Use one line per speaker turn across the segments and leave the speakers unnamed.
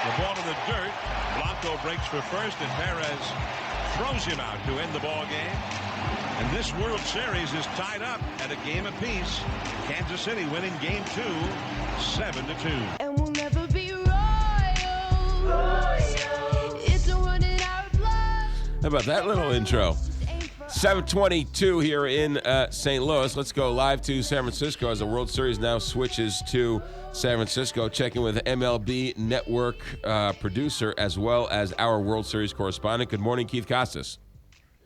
The ball in the dirt. Blanco breaks for first, and Perez throws him out to end the ball game. And this World Series is tied up at a game apiece. Kansas City winning game 2, 7-2.
And we'll never be royals. It's a run in our blood.
How about that little intro? 7:22 here in St. Louis. Let's go live to San Francisco as the World Series now switches to San Francisco. Checking with MLB Network producer as well as our World Series correspondent. Good morning, Keith Costas.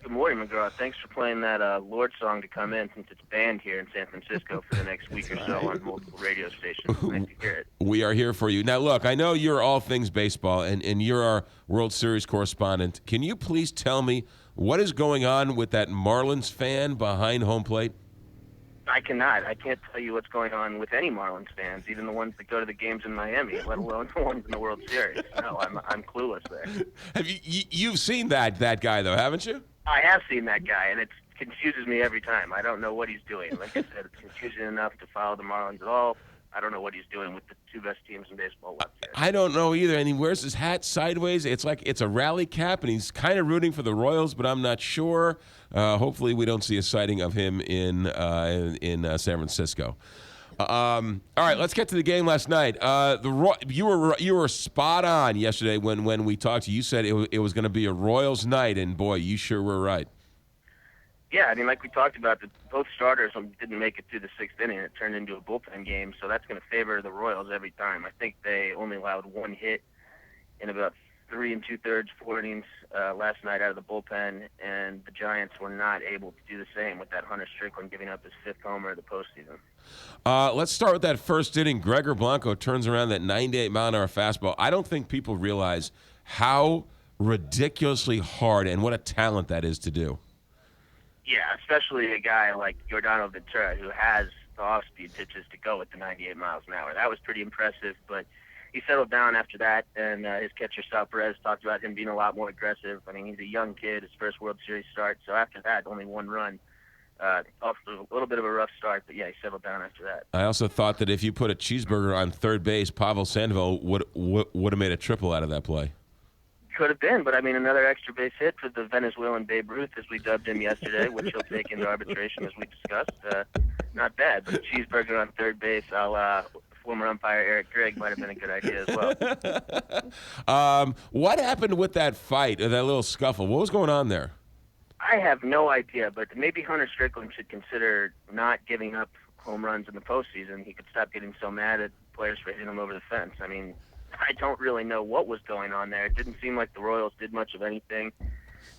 Good morning, McGraw. Thanks for playing that Lord song to come in since it's banned here in San Francisco for the next week or so on multiple radio stations. Nice to hear it.
We are here for you. Now, look, I know you're all things baseball, and you're our World Series correspondent. Can you please tell me what is going on with that Marlins fan behind home plate?
I cannot. I can't tell you what's going on with any Marlins fans, even the ones that go to the games in Miami, let alone the ones in the World Series. No, I'm clueless there.
Have you've seen that guy, though, haven't you?
I have seen that guy, and it confuses me every time. I don't know what he's doing. Like I said, it's confusing enough to follow the Marlins at all. I don't know what he's doing with the two best teams in baseball left here.
I don't know either, and he wears his hat sideways. It's like it's a rally cap, and he's kind of rooting for the Royals, but I'm not sure. Hopefully we don't see a sighting of him in San Francisco. All right, let's get to the game last night. You were spot on yesterday when we talked to you. You said it was going to be a Royals night, and boy, you sure were right.
Yeah, I mean, like we talked about, both starters didn't make it through the sixth inning. It turned into a bullpen game, so that's going to favor the Royals every time. I think they only allowed one hit in about 3 2/3, 4 innings last night out of the bullpen, and the Giants were not able to do the same with that Hunter Strickland giving up his 5th homer of the postseason.
Let's start with that first inning. Gregor Blanco turns around that 98-mile-an-hour fastball. I don't think people realize how ridiculously hard and what a talent that is to do.
Yeah, especially a guy like Giordano Ventura, who has the off-speed pitches to go at the 98 miles an hour. That was pretty impressive, but he settled down after that, and his catcher, Sal Perez, talked about him being a lot more aggressive. I mean, he's a young kid, his first World Series start, so after that, only one run. Off a little bit of a rough start, but yeah, he settled down after that.
I also thought that if you put a cheeseburger on third base, Pavel Sandoval would have made a triple out of that play.
Could have been, but I mean, another extra base hit for the Venezuelan Babe Ruth, as we dubbed him yesterday, which he'll take into arbitration, as we discussed. Not bad, but a cheeseburger on third base, a la former umpire Eric Gregg, might have been a good idea as well.
What happened with that fight, or that little scuffle? What was going on there?
I have no idea, but maybe Hunter Strickland should consider not giving up home runs in the postseason. He could stop getting so mad at players for hitting him over the fence. I mean, I don't really know what was going on there. It didn't seem like the Royals did much of anything.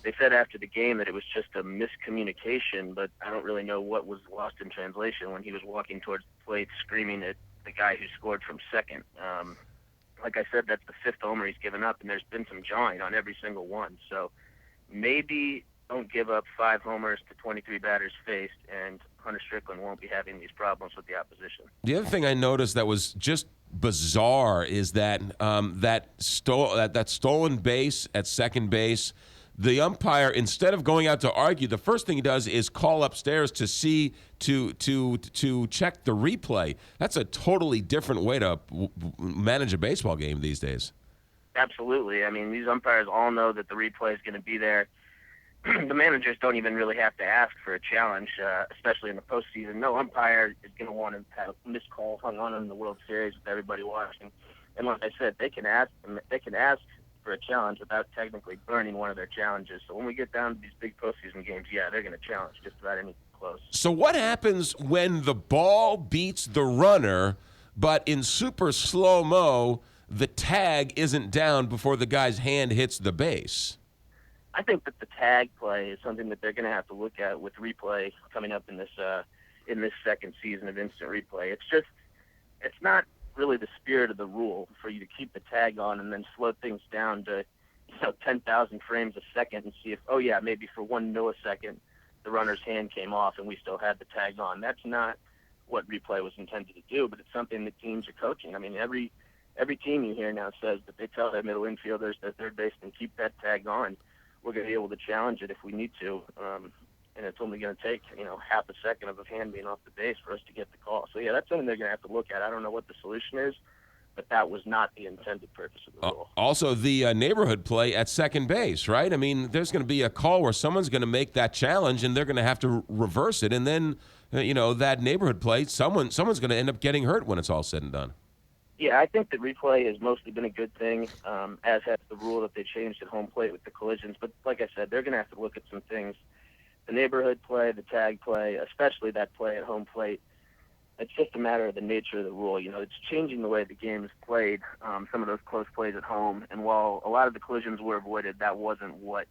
They said after the game that it was just a miscommunication, but I don't really know what was lost in translation when he was walking towards the plate screaming at the guy who scored from second. Like I said, that's the 5th homer he's given up, and there's been some jawing on every single one. So maybe don't give up 5 homers to 23 batters faced, and Hunter Strickland won't be having these problems with the opposition.
The other thing I noticed that was just bizarre is that that stolen base at second base, the umpire, instead of going out to argue, the first thing he does is call upstairs to see to check the replay. That's a totally different way to manage a baseball game these days.
Absolutely. I mean, these umpires all know that the replay is going to be there. The managers don't even really have to ask for a challenge, especially in the postseason. No umpire is going to want to have a missed call hung on in the World Series with everybody watching. And like I said, they can ask for a challenge without technically burning one of their challenges. So when we get down to these big postseason games, yeah, they're going to challenge just about anything close.
So what happens when the ball beats the runner, but in super slow-mo, the tag isn't down before the guy's hand hits the base?
I think that the tag play is something that they're going to have to look at with replay coming up in this second season of instant replay. It's not really the spirit of the rule for you to keep the tag on and then slow things down to 10,000 frames a second and see if, oh yeah, maybe for 1 millisecond the runner's hand came off and we still had the tag on. That's not what replay was intended to do, but it's something that teams are coaching. I mean, every team you hear now says that they tell their middle infielders, their third basemen, keep that tag on. We're going to be able to challenge it if we need to, and it's only going to take half a second of a hand being off the base for us to get the call. So yeah, that's something they're going to have to look at. I don't know what the solution is, but that was not the intended purpose of the rule.
Also, the neighborhood play at second base, right? I mean, there's going to be a call where someone's going to make that challenge, and they're going to have to reverse it, and then that neighborhood play, someone's going to end up getting hurt when it's all said and done.
Yeah, I think that replay has mostly been a good thing, as has the rule that they changed at home plate with the collisions. But like I said, they're going to have to look at some things. The neighborhood play, the tag play, especially that play at home plate, it's just a matter of the nature of the rule. It's changing the way the game is played, some of those close plays at home. And while a lot of the collisions were avoided, that wasn't what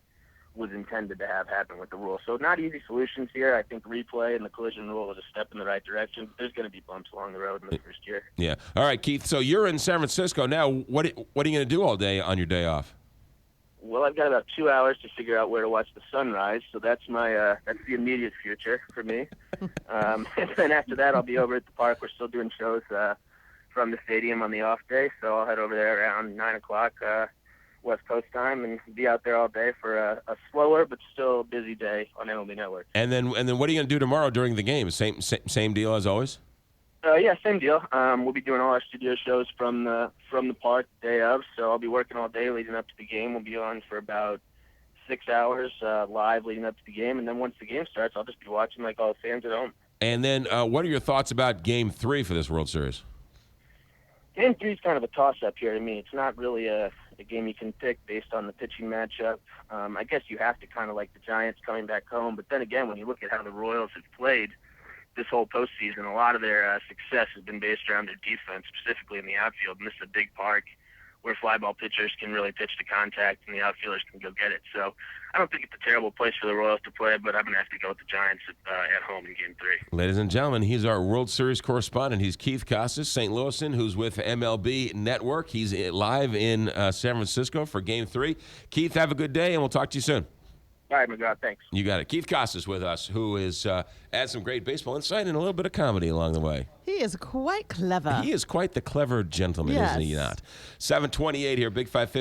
was intended to have happen with the rule. So not easy solutions here. I think replay and the collision rule is a step in the right direction. There's going to be bumps along the road in the first year.
Yeah. All right, Keith. So you're in San Francisco now. What are you going to do all day on your day off?
Well, I've got about 2 hours to figure out where to watch the sunrise, so that's that's the immediate future for me. And then after that, I'll be over at the park. We're still doing shows from the stadium on the off day, so I'll head over there around 9 o'clock West Coast time and be out there all day for a slower but still busy day on MLB Network.
And then what are you going to do tomorrow during the game? Same deal as always?
Yeah, same deal. We'll be doing all our studio shows from the park day of, so I'll be working all day leading up to the game. We'll be on for about 6 hours live leading up to the game, and then once the game starts, I'll just be watching like all the fans at home.
And then what are your thoughts about Game 3 for this World Series?
Game 3 is kind of a toss-up here to me. It's not really a game you can pick based on the pitching matchup. I guess you have to kind of like the Giants coming back home, but then again, when you look at how the Royals have played this whole postseason, a lot of their success has been based around their defense, specifically in the outfield. And this is a big park where fly ball pitchers can really pitch to contact and the outfielders can go get it. So I don't think it's a terrible place for the Royals to play, but I'm going to have to go with the Giants at home in Game 3.
Ladies and gentlemen, he's our World Series correspondent. He's Keith Costas, St. Louisan, who's with MLB Network. He's live in San Francisco for Game 3. Keith, have a good day, and we'll talk to you soon.
All right, McGraw, thanks.
You got it. Keith Costas with us, who is adds some great baseball insight and a little bit of comedy along the way.
He is quite clever.
He is quite the clever gentleman,
Yes.
isn't he not? 7:28 here, Big 550.